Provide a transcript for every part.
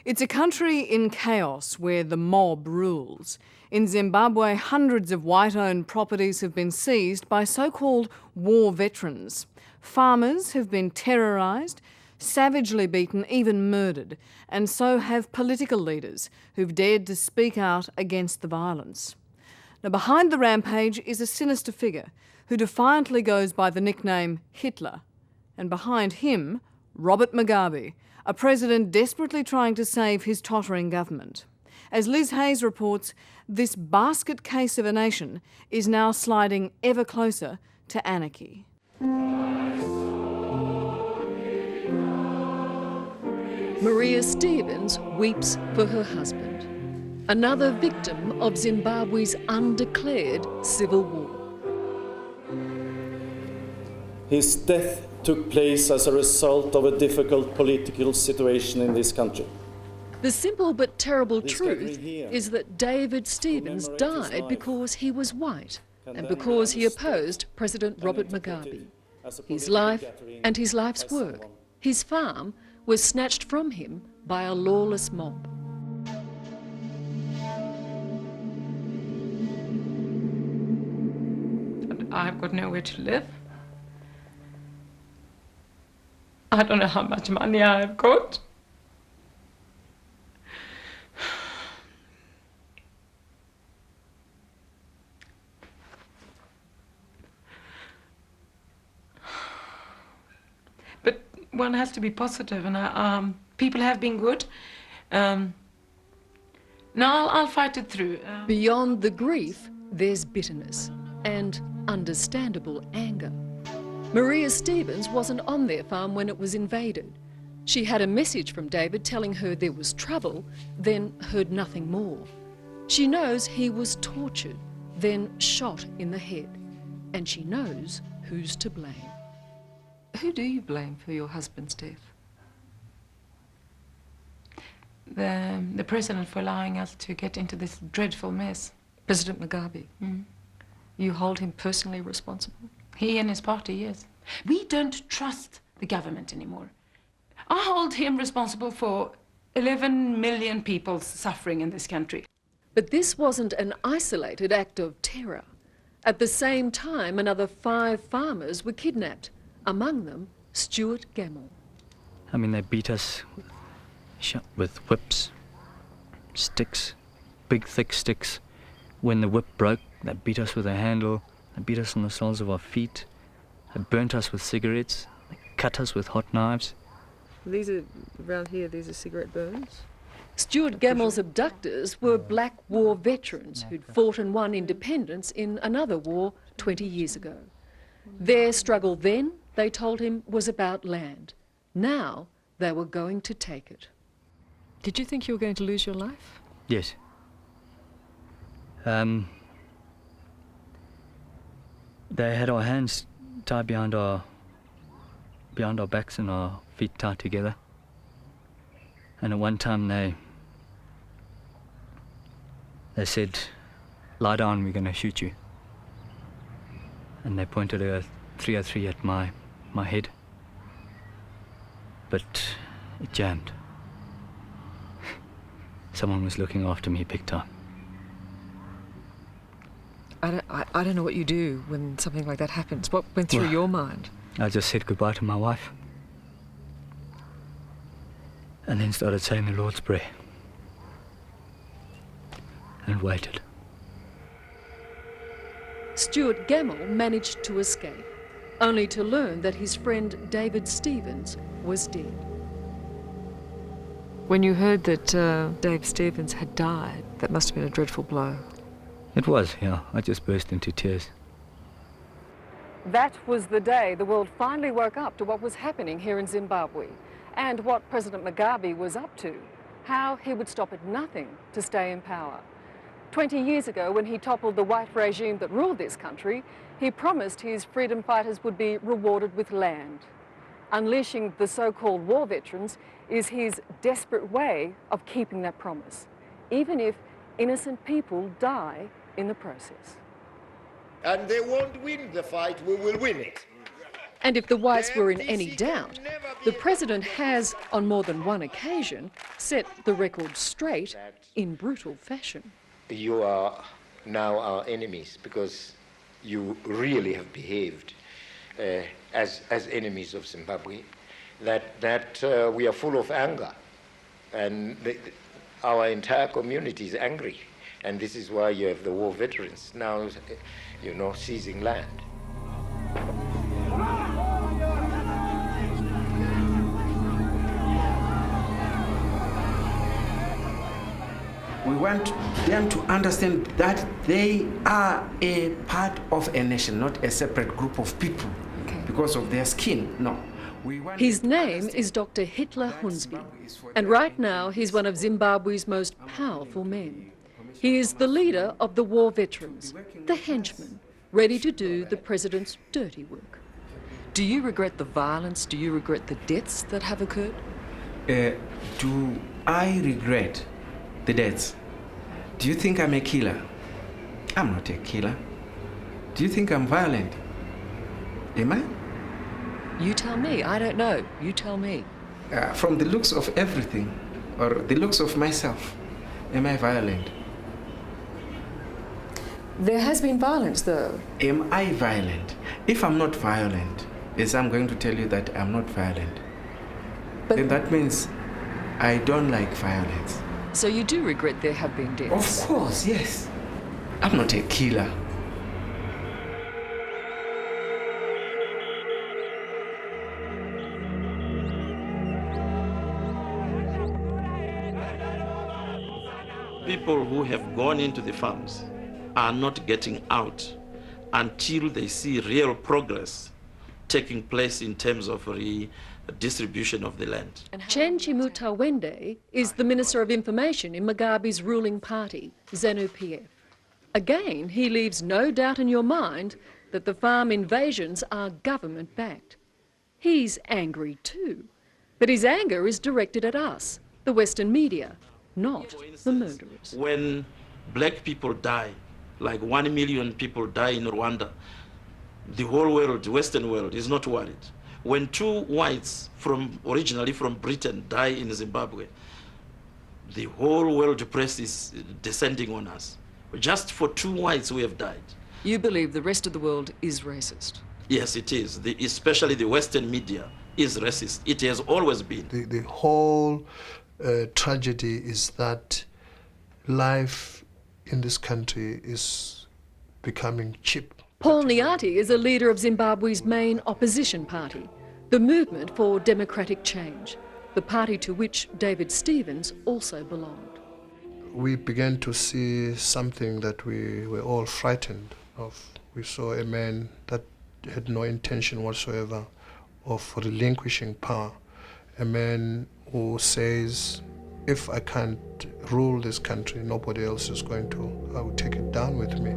It's a country in chaos where the mob rules. In Zimbabwe, hundreds of white-owned properties have been seized by so-called war veterans. Farmers have been terrorised, savagely beaten, even murdered, and so have political leaders who've dared to speak out against the violence. Now, behind the rampage is a sinister figure who defiantly goes by the nickname Hitler. And behind him, Robert Mugabe, a president desperately trying to save his tottering government. As Liz Hayes reports, this basket case of a nation is now sliding ever closer to anarchy. Maria Stevens weeps for her husband, another victim of Zimbabwe's undeclared civil war. His death took place as a result of a difficult political situation in this country. The simple but terrible truth is that David Stevens died because he was white and because he opposed President Robert Mugabe. His life and his life's work, his farm, was snatched from him by a lawless mob. I've got nowhere to live. I don't know how much money I've got. But one has to be positive, and people have been good. Now I'll fight it through. Beyond the grief, there's bitterness and understandable anger. Maria Stevens wasn't on their farm when it was invaded. She had a message from David telling her there was trouble, then heard nothing more. She knows he was tortured, then shot in the head. And she knows who's to blame. Who do you blame for your husband's death? The president for allowing us to get into this dreadful mess. President Mugabe. Mm. You hold him personally responsible? He and his party, yes. We don't trust the government anymore. I hold him responsible for 11 million people suffering in this country. But this wasn't an isolated act of terror. At the same time, another 5 farmers were kidnapped, among them Stuart Gemmell. I mean, they beat us with whips, sticks, big thick sticks. When the whip broke, they beat us with a handle. They beat us on the soles of our feet. They burnt us with cigarettes. They cut us with hot knives. These are, around here, these are cigarette burns. Stuart Gemmell's abductors were black war veterans who'd fought and won independence in another war 20 years ago. Their struggle then, they told him, was about land. Now they were going to take it. Did you think you were going to lose your life? Yes. They had our hands tied behind our backs and our feet tied together. And at one time they said, "Lie down, we're going to shoot you." And they pointed a .303 at my head. But it jammed. Someone was looking after me big time. I don't know what you do when something like that happens. What went through your mind? I just said goodbye to my wife. And then started saying the Lord's Prayer. And waited. Stuart Gemmell managed to escape, only to learn that his friend David Stevens was dead. When you heard that Dave Stevens had died, that must have been a dreadful blow. It was, yeah. I just burst into tears. That was the day the world finally woke up to what was happening here in Zimbabwe and what President Mugabe was up to, how he would stop at nothing to stay in power. 20 years ago, when he toppled the white regime that ruled this country, he promised his freedom fighters would be rewarded with land. Unleashing the so-called war veterans is his desperate way of keeping that promise, even if innocent people die in the process. And they won't win the fight, we will win it. And if the whites were in any doubt, The president has, on more than one occasion, set the record straight in brutal fashion. You are now our enemies because you really have behaved as enemies of Zimbabwe, that we are full of anger, and our entire community is angry, and this is why you have the war veterans now, seizing land. We want them to understand that they are a part of a nation, not a separate group of people because of their skin. No. His name is Dr. Hitler Hunsby, and right now he's one of Zimbabwe's most powerful men. He is the leader of the war veterans, the henchmen, ready to do the president's dirty work. Do you regret the violence? Do you regret the deaths that have occurred? Do I regret the deaths? Do you think I'm a killer? I'm not a killer. Do you think I'm violent? Am I? You tell me. I don't know. You tell me. From the looks of everything, or the looks of myself, am I violent? There has been violence, though. Am I violent? If I'm not violent, yes, I'm going to tell you that I'm not violent. But then that means I don't like violence. So you do regret there have been deaths? Of course, yes. I'm not a killer. People who have gone into the farms are not getting out until they see real progress taking place in terms of redistribution of the land. Chen Chimutawende is the Minister of Information in Mugabe's ruling party, ZANU-PF. Again, he leaves no doubt in your mind that the farm invasions are government-backed. He's angry too, but his anger is directed at us, the Western media, not the murderers. When black people die, like 1 million people die in Rwanda, the whole world, the Western world, is not worried. When 2 whites originally from Britain die in Zimbabwe, the whole world press is descending on us. Just for 2 whites we have died. You believe the rest of the world is racist? Yes, it is. Especially the Western media is racist. It has always been. The whole tragedy is that life in this country is becoming cheap. Paul Nyati is a leader of Zimbabwe's main opposition party, the Movement for Democratic Change, the party to which David Stevens also belonged. We began to see something that we were all frightened of. We saw a man that had no intention whatsoever of relinquishing power, a man who says, if I can't rule this country, nobody else is going to. I will take it down with me.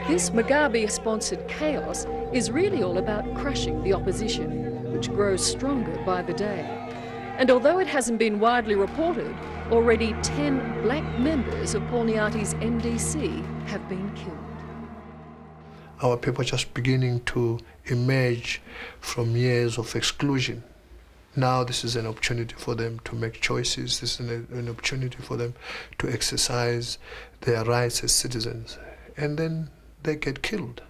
This Mugabe-sponsored chaos is really all about crushing the opposition, which grows stronger by the day. And although it hasn't been widely reported, already 10 black members of Paul Nyati's MDC have been killed. Our people are just beginning to emerge from years of exclusion. Now this is an opportunity for them to make choices. This is an opportunity for them to exercise their rights as citizens. And then they get killed.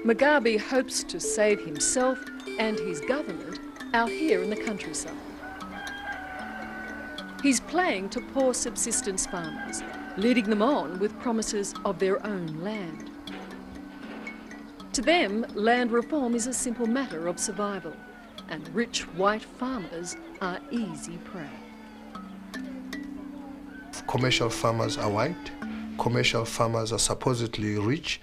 Mugabe hopes to save himself and his government out here in the countryside. He's playing to poor subsistence farmers, leading them on with promises of their own land. To them, land reform is a simple matter of survival, and rich white farmers are easy prey. Commercial farmers are white, commercial farmers are supposedly rich.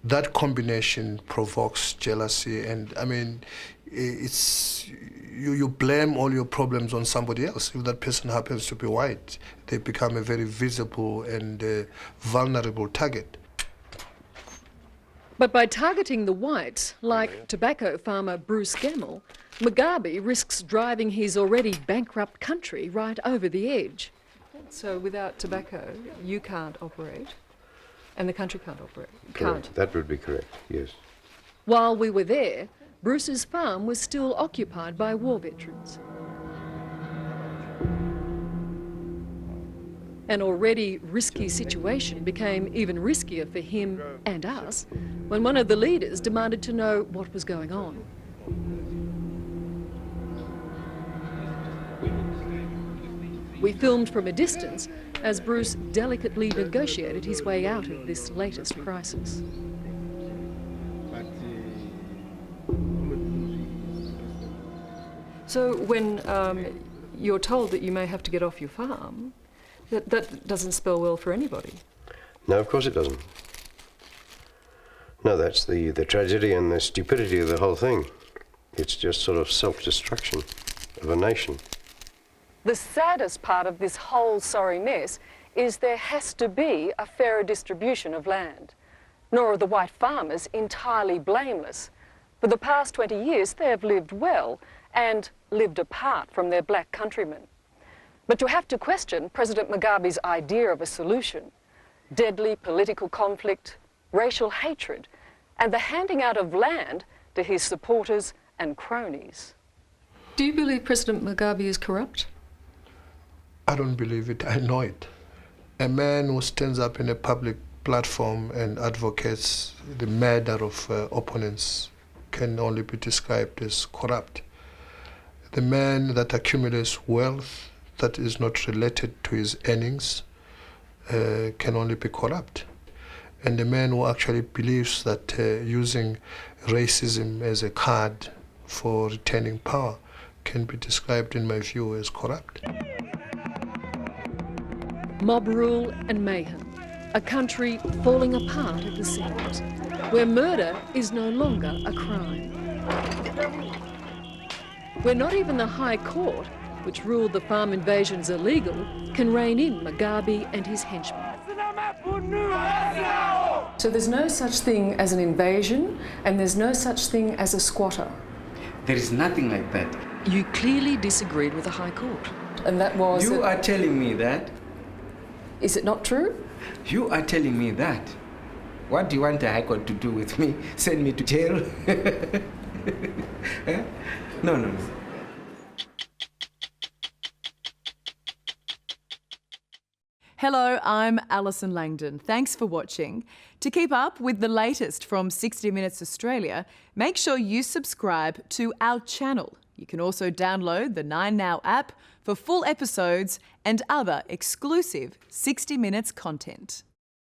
That combination provokes jealousy, and I mean, you blame all your problems on somebody else. If that person happens to be white, they become a very visible and vulnerable target. But by targeting the whites, like tobacco farmer Bruce Gamble, Mugabe risks driving his already bankrupt country right over the edge. So without tobacco, you can't operate, and the country can't operate. Correct. That would be correct, yes. While we were there, Bruce's farm was still occupied by war veterans. An already risky situation became even riskier for him and us when one of the leaders demanded to know what was going on. We filmed from a distance as Bruce delicately negotiated his way out of this latest crisis. So when you're told that you may have to get off your farm, that doesn't spell well for anybody. No, of course it doesn't. No, that's the tragedy and the stupidity of the whole thing. It's just sort of self-destruction of a nation. The saddest part of this whole sorry mess is there has to be a fairer distribution of land. Nor are the white farmers entirely blameless. For the past 20 years, they have lived well and lived apart from their black countrymen. But to have to question President Mugabe's idea of a solution, deadly political conflict, racial hatred, and the handing out of land to his supporters and cronies. Do you believe President Mugabe is corrupt? I don't believe it, I know it. A man who stands up in a public platform and advocates the murder of opponents can only be described as corrupt. The man that accumulates wealth that is not related to his earnings can only be corrupt. And the man who actually believes that using racism as a card for retaining power can be described, in my view, as corrupt. Mob rule and mayhem, a country falling apart at the seams, where murder is no longer a crime. Where not even the High Court, which ruled the farm invasions illegal, can rein in Mugabe and his henchmen. So there's no such thing as an invasion, and there's no such thing as a squatter. There is nothing like that. You clearly disagreed with the High Court, and that was... You are telling me that? Is it not true? You are telling me that? What do you want the High Court to do with me? Send me to jail? Eh? No. Hello, I'm Allison Langdon. Thanks for watching. To keep up with the latest from 60 Minutes Australia, make sure you subscribe to our channel. You can also download the 9Now app for full episodes and other exclusive 60 Minutes content.